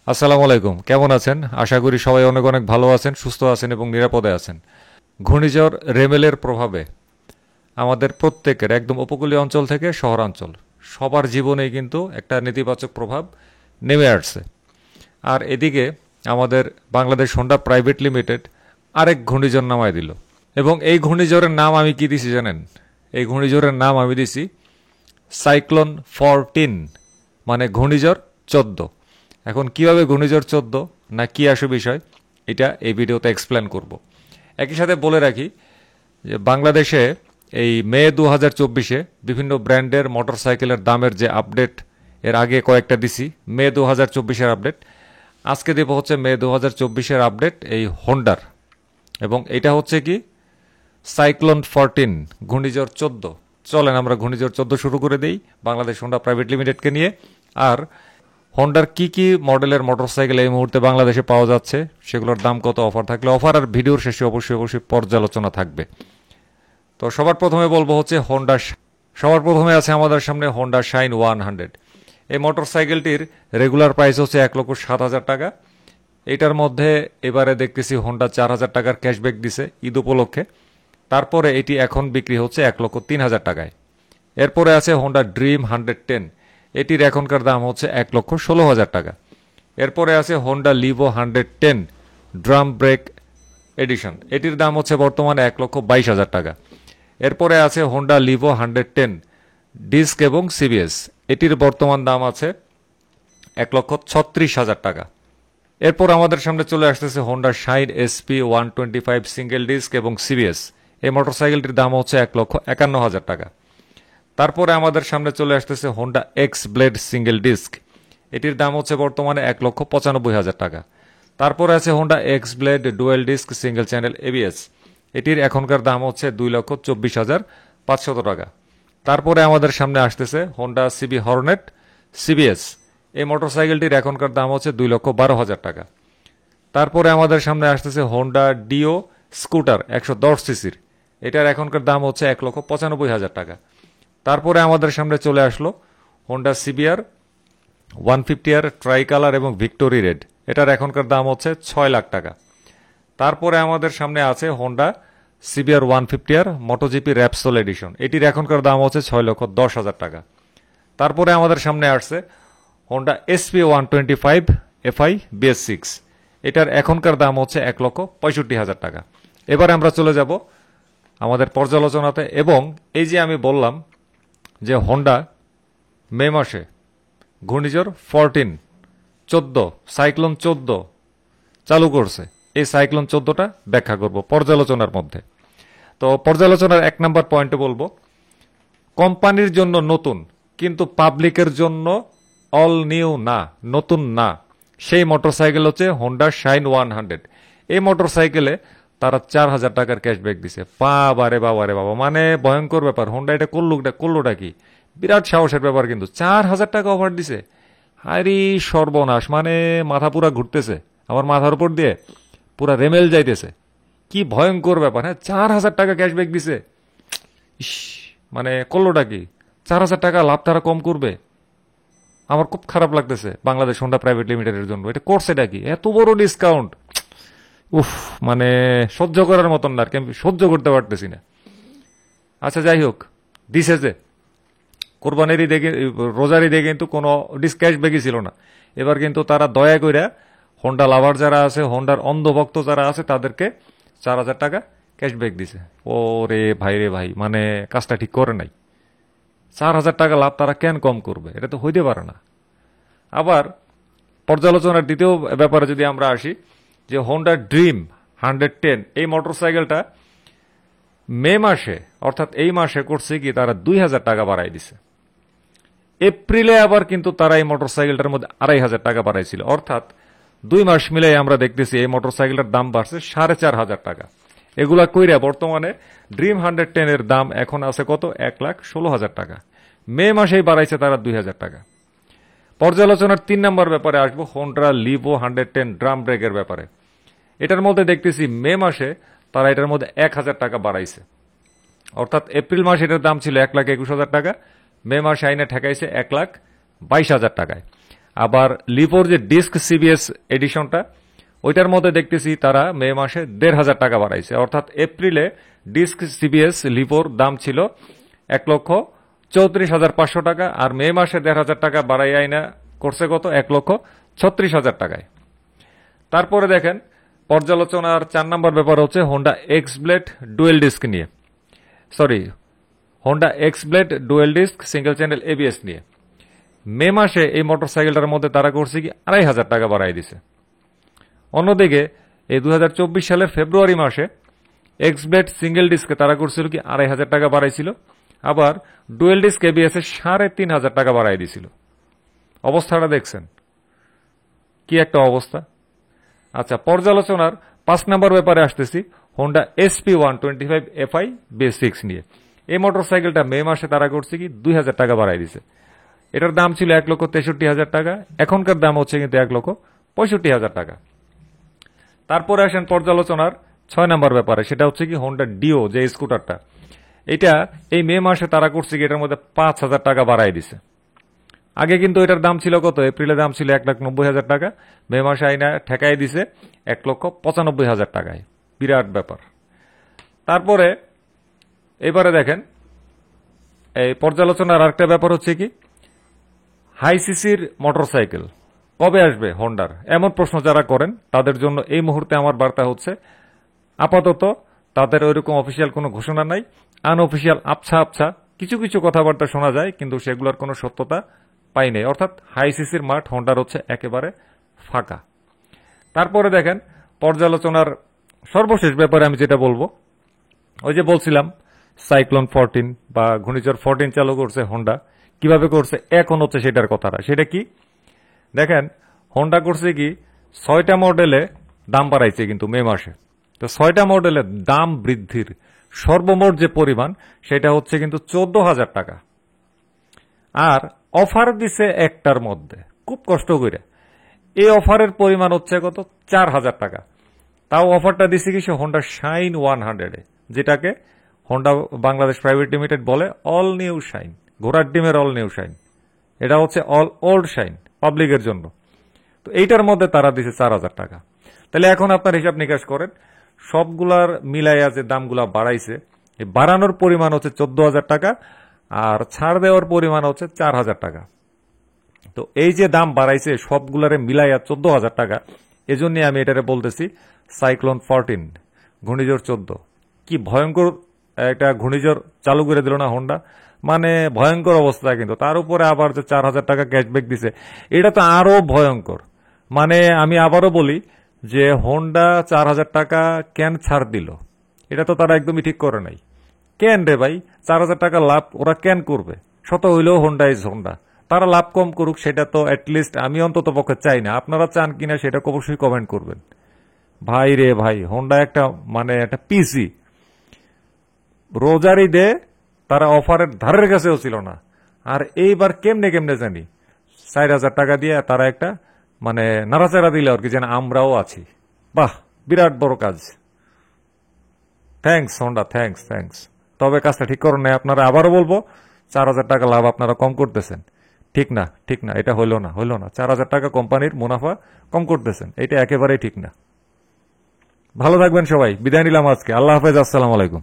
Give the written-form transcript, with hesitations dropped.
আসসালামু আলাইকুম, কেমন আছেন? আশা করি সবাই অনেক অনেক ভালো আছেন, সুস্থ আছেন এবং নিরাপদে আছেন। ঘূর্ণিঝড় রেমেলের প্রভাবে আমাদের প্রত্যেকের একদম উপকূলীয় অঞ্চল থেকে শহরাঞ্চল সবার জীবনেই কিন্তু একটা নেতিবাচক প্রভাব নেমে আসছে। আর এদিকে আমাদের বাংলাদেশ হোন্ডা প্রাইভেট লিমিটেড আরেক ঘূর্ণিঝড় নামায় দিল। এবং এই ঘূর্ণিঝড়ের নাম আমি কি দিছি জানেন? এই ঘূর্ণিঝড়ের নাম আমি দিছি সাইক্লোন 14, মানে ঘূর্ণিঝড় 14। এখন কিভাবে ঘূর্ণিঝড় 14 না কি আসে বিষয়, এটা এই ভিডিওতে এক্সপ্লেন করব। একই সাথে বলে রাখি যে বাংলাদেশে এই মে 2024-এ বিভিন্ন ব্র্যান্ডের মোটরসাইকেলের দামের যে আপডেট, এর আগে কয়েকটা দিছি মে 2024-এর আপডেট। আজকে দেব হচ্ছে মে 2024-এর আপডেট এই হোন্ডার। এবং এটা হচ্ছে কি সাইক্লোন 14, ঘূর্ণিঝড় 14। চলেন আমরা ঘূর্ণিঝড় 14 শুরু করে দেই বাংলাদেশ হোন্ডা প্রাইভেট লিমিটেডকে নিয়ে। আর হোন্ডার কি কি মডেলের মোটরসাইকেল এই মুহূর্তে বাংলাদেশে পাওয়া যাচ্ছে, সেগুলোর দাম কত, অফার থাকলে অফার, আর ভিডিওর শেষে অবশ্যই অবশ্যই পর্যালোচনা থাকবে। তো সবার প্রথমে বলবো হচ্ছে হোন্ডা। সবার প্রথমে আছে আমাদের সামনে হোন্ডা শাইন 100। এই মোটরসাইকেলটির রেগুলার প্রাইস হচ্ছে 1,07,000 টাকা। এটার মধ্যে এবারে দেখতেছি হোন্ডা 4,000 টাকার ক্যাশব্যাক দিছে ঈদ উপলক্ষে। তারপরে এটি এখন বিক্রি হচ্ছে 1,03,000 টাকায়। এরপরে আছে হোন্ডা ড্রিম 110। এটির এখনকার দাম হচ্ছে 1,16,000 টাকা। এরপরে আছে Honda Livo 110 drum brake edition. এটির দাম হচ্ছে বর্তমানে 1,22,000 টাকা। এরপরে আছে হোন্ডা লিভো 110 ডিস্ক এবং সিবিএস। এটির বর্তমান দাম আছে 1,36,000 টাকা। এরপর আমাদের সামনে চলে আসতেছে Honda shine SP 125 single disc এবং সিবিএস। এই মোটরসাইকেলটির দাম হচ্ছে 1,51,000 টাকা। তারপরে আমাদের সামনে চলে আসতেছে Honda X blade single disc. এটির দাম হচ্ছে বর্তমানে 1,95,000 টাকা। তারপরে আছে Honda X Blade dual disc single channel ABS. এটির এখনকার দাম হচ্ছে 2,24,500 টাকা। তারপরে আমাদের সামনে আসতেছে হোন্ডা সিবি হর্নেট সিবিএস। এই মোটরসাইকেলটির এখনকার দাম হচ্ছে 2,12,000 টাকা। তারপরে আমাদের সামনে আসতেছে হোন্ডা ডিও স্কুটার 110 সিসির। এটার এখনকার দাম হচ্ছে 1,95,000 টাকা। তারপরে আমাদের সামনে চলে আসলো হোন্ডা সিবিআর 150 আর ট্রাই কালার এবং ভিক্টোরি রেড। এটার এখনকার দাম হচ্ছে 6 লাখ টাকা। তারপরে আমাদের সামনে আছে হোন্ডা সিবিআর 150 আর মোটোজিপি র্যাপসোল এডিশন। এটির এখনকার দাম হচ্ছে 6,10,000 টাকা। তারপরে আমাদের সামনে আসছে হোন্ডা এসপি 125 এফআই বিএস6। এটার এখনকার দাম হচ্ছে 1,65,000 টাকা। এবারে আমরা চলে যাব আমাদের পর্যালোচনাতে। এবং এই যে আমি বললাম যে হোন্ডা মে মাসে ঘূর্ণিঝড় 14 সাইক্লোন 14 চালু করছে, এই সাইক্লোন 14টা ব্যাখ্যা করব পর্যালোচনার মধ্যে। তো পর্যালোচনার 1 নম্বর পয়েন্টে বলবো কোম্পানির জন্য নতুন কিন্তু পাবলিকের জন্য অল নিউ না, নতুন না, সেই মোটরসাইকেল হচ্ছে হোন্ডা শাইন 100। এই মোটরসাইকেলে তারা 4,000 টাকার ক্যাশব্যাক দিছে। বাবারে বাবারে বাবা, মানে ভয়ঙ্কর ব্যাপার। হোন্ডা এটা করলোটা কি, বিরাট সাহসের ব্যাপার। কিন্তু 4,000 টাকা অফার দিছে, হারি সর্বনাশ, মানে মাথা পুরা ঘুরতেছে আমার মাথার উপর দিয়ে, পুরা রেমেল যাইতেছে। কি ভয়ঙ্কর ব্যাপার। হ্যাঁ, 4,000 টাকা ক্যাশব্যাক দিছে। ইস, মানে করলোটা কি? 4,000 টাকা লাভ তারা কম করবে? আমার খুব খারাপ লাগতেছে বাংলাদেশ হোন্ডা প্রাইভেট লিমিটেডের জন্য। এটা করছেটা কি, এত বড় ডিসকাউন্ট? উফ, মানে সহ্য করার মতন না, আর কি আমি সহ্য করতে পারতেছি না। আচ্ছা যাই হোক, দিছে যে কোরবানির ঈদে, রোজার ঈদে কিন্তু কোনো ক্যাশব্যাকই ছিল না। এবার কিন্তু তারা দয়া কইরা হোন্ডা লাভার যারা আছে, হোন্ডার অন্ধভক্ত যারা আছে, তাদেরকে 4,000 টাকা ক্যাশব্যাক দিছে। ও রে ভাই রে ভাই, মানে কাজটা ঠিক করে নাই। 4,000 টাকা লাভ তারা কেন কম করবে? এটা তো হইতে পারে না। আবার পর্যালোচনার দ্বিতীয় ব্যাপারে যদি আমরা আসি, যে হোন্ডা ড্রিম 110 এই মোটরসাইকেলটা মে মাসে, অর্থাৎ এই মাসে করছে কি, তারা 2,000 টাকা বাড়াই দিছে। এপ্রিলে আবার কিন্তু তারা এই মোটরসাইকেলটার মধ্যে 2,500 টাকা বাড়াইছিল। অর্থাৎ 2 মাস মিলে আমরা দেখতেছি এই মোটরসাইকেলটার দাম বাড়ছে 4,500 টাকা। এগুলা কইরা বর্তমানে ড্রিম 110 এর দাম এখন আছে কত, 1,16,000 টাকা। মে মাসেই বাড়াইছে তারা 2,000 টাকা। পর্যালোচনার 3 নম্বর ব্যাপারে আসবো, হোন্ডা লিভো 110 ড্রাম ব্রেকের ব্যাপারে। এটার মধ্যে দেখতেছি মে মাসে তারা এটার মধ্যে 1,000 টাকা বাড়াইছে। অর্থাৎ এপ্রিল মাসে এটার দাম ছিল 1,21,000 টাকা, মে মাসে আইনে ঠেকাইছে 1,22,000 টাকায়। আবার লিভোর যে ডিস্ক সিবিএস এডিশনটা, ওইটার মধ্যে দেখতেছি তারা মে মাসে ১,৫০০ টাকা বাড়াইছে। অর্থাৎ এপ্রিলে ডিস্ক সিবিএস লিভোর দাম ছিল ১,৩৪,৫০০ টাকা, আর মে মাসে ১,৫০০ টাকা বাড়াই আইনা করছে কত, ১,৩৬,০০০ টাকায়। তারপরে দেখেন পর্যালোচনার ৪ নম্বর ব্যাপার হচ্ছে Honda X Blade dual disc নিয়ে, Honda X Blade dual disc single channel ABS নিয়ে। মে মাসে এই মোটরসাইকেলটার মধ্যে তারা করছে কি ২,৫০০ টাকা বাড়াই দিছে। অন্যদিকে এই ২০২৪ সালের ফেব্রুয়ারি মাসে এক্স ব্লেড সিঙ্গেল ডিস্কে তারা করছিল কি ২,৫০০ টাকা বাড়াইছিল, আবার ডুয়েল ডিস্ক এবিএস এ ৩,৫০০ টাকা বাড়াই দিছিল। অবস্থাটা দেখছেন কি একটা অবস্থা। আচ্ছা, পর্যালোচনার ৫ নম্বর ব্যাপারে আসতেছি হোন্ডা এসপি 125 এফআই বেসিক্স নিয়ে। এই মোটরসাইকেলটা মে মাসে তারা করছে কি ২,০০০ টাকা বাড়াই দিছে। এটার দাম ছিল ১,৬৩,০০০ টাকা, এখনকার দাম হচ্ছে কিন্তু ১,৬৫,০০০ টাকা। তারপরে আসেন পর্যালোচনার ৬ নম্বর ব্যাপারে, সেটা হচ্ছে কি হোন্ডা ডিও যে স্কুটারটা, এটা এই মে মাসে তারা করছে কি এটার মধ্যে ৫,০০০ টাকা বাড়াই দিছে। আগে কিন্তু এটার দাম ছিল কত, এপ্রিলে দাম ছিল ১,৯০,০০০ টাকা, মে মাসে আইনা ঠেকাই দিছে ১,৯৫,০০০ টাকায়। বিরাট ব্যাপার। তারপরে এবারে দেখেন এই পর্যালোচনার আরেকটা ব্যাপার হচ্ছে কি হাই সিসির মোটরসাইকেল কবে আসবে হোন্ডার, এমন প্রশ্ন যারা করেন তাদের জন্য এই মুহূর্তে আমার বার্তা হচ্ছে আপাতত তাদের ওইরকম অফিসিয়াল কোনো ঘোষণা নাই, আনঅফিসিয়াল আবছা আবছা কিছু কিছু কথাবার্তা শোনা যায়, কিন্তু সেগুলোর কোনো সত্যতা পাই নাই। অর্থাৎ হাই সিসির মাঠ হোন্ডার হচ্ছে একেবারে ফাঁকা। তারপরে দেখেন পর্যালোচনার সর্বশেষ ব্যাপারে আমি যেটা বলবো, ওই যে বলছিলাম সাইক্লোন 14 বা ঘূর্ণিঝড় 14 চালু করছে হোন্ডা, কিভাবে করছে এখন হচ্ছে সেটার কথাটা। সেটা কি দেখেন, হোন্ডা করছে কি ৬টা মডেলে দাম বাড়াইছে কিন্তু মে মাসে। তো ৬টা মডেলের দাম বৃদ্ধির সর্বমোট যে পরিমাণ সেটা হচ্ছে কিন্তু ১৪,০০০ টাকা। আর অফার দিছে একটার মধ্যে খুব কষ্ট করে, এই অফারের পরিমাণ হচ্ছে কত ৪,০০০ টাকা। তাও অফারটা দিছে কি সে হোন্ডা শাইন 100 যেটাকে হোন্ডা বাংলাদেশ প্রাইভেট লিমিটেড বলে অল নিউ শাইন, ঘোড়ার ডিমের অল নিউ শাইন। এটা হচ্ছে অল ওল্ড শাইন পাবলিকের জন্য। তো এইটার মধ্যে তারা দিছে ৪,০০০ টাকা। তাহলে এখন আপনার হিসাব নিকাশ করেন সবগুলার মিলাইয়া যে দামগুলা বাড়াইছে, এই বাড়ানোর পরিমাণ হচ্ছে ১৪,০০০ টাকা আর ছাড় দেওয়ার পরিমাণ হচ্ছে ৪,০০০ টাকা। তো এই যে দাম বাড়াইছে সবগুলারে মিলাইয়া ১৪,০০০ টাকা, এজন্য আমি এটারে বলতেছি সাইক্লোন 14 ঘূর্ণিঝড় ১৪। কি ভয়ঙ্কর একটা ঘূর্ণিঝড় চালু করে দিল না হোন্ডা, মানে ভয়ঙ্কর অবস্থা। কিন্তু তার উপরে আবার যে ৪,০০০ টাকা ক্যাশব্যাক দিছে, এটা তো আরো ভয়ঙ্কর। মানে আমি আবারও বলি যে হোন্ডা ৪,০০০ টাকা কেন ছাড় দিল, এটা তো তারা একদমই ঠিক করে নাই। কেন রে ভাই, ৪,০০০ টাকা লাভ ওরা কেন করবে? শত হইলেও হোন্ডা ইজ হোন্ডা, তারা লাভ কম করুক, সেটা তো অ্যাটলিস্ট আমি অন্তত পক্ষে চাই না। আপনারা চান কিনা সেটা অবশ্যই কমেন্ট করবেন। ভাই রে ভাই, হোন্ডা একটা মানে একটা পিসি, রোজার ঈদে তারা অফারের ধারের কাছেও ছিল না, আর এইবার কেমনে কেমনে জানি ৪,০০০ টাকা দিয়ে তারা একটা মানে নাড়াচাড়া দিলে আর কি, যেন আমরাও আছি। বাহ, বিরাট বড় কাজ। Thanks Honda, thanks. তবে কাজটা ঠিক করুন নাই আপনারা। আবারও বলবো ৪,০০০ টাকা লাভ আপনারা কম করতেছেন। ঠিক না, এটা হইল না। ৪,০০০ টাকা কোম্পানির মুনাফা কম করতেছেন, এটা একেবারেই ঠিক না। ভালো থাকবেন সবাই, বিদায় নিলাম আজকে। আল্লাহ হাফেজ, আসসালামু আলাইকুম।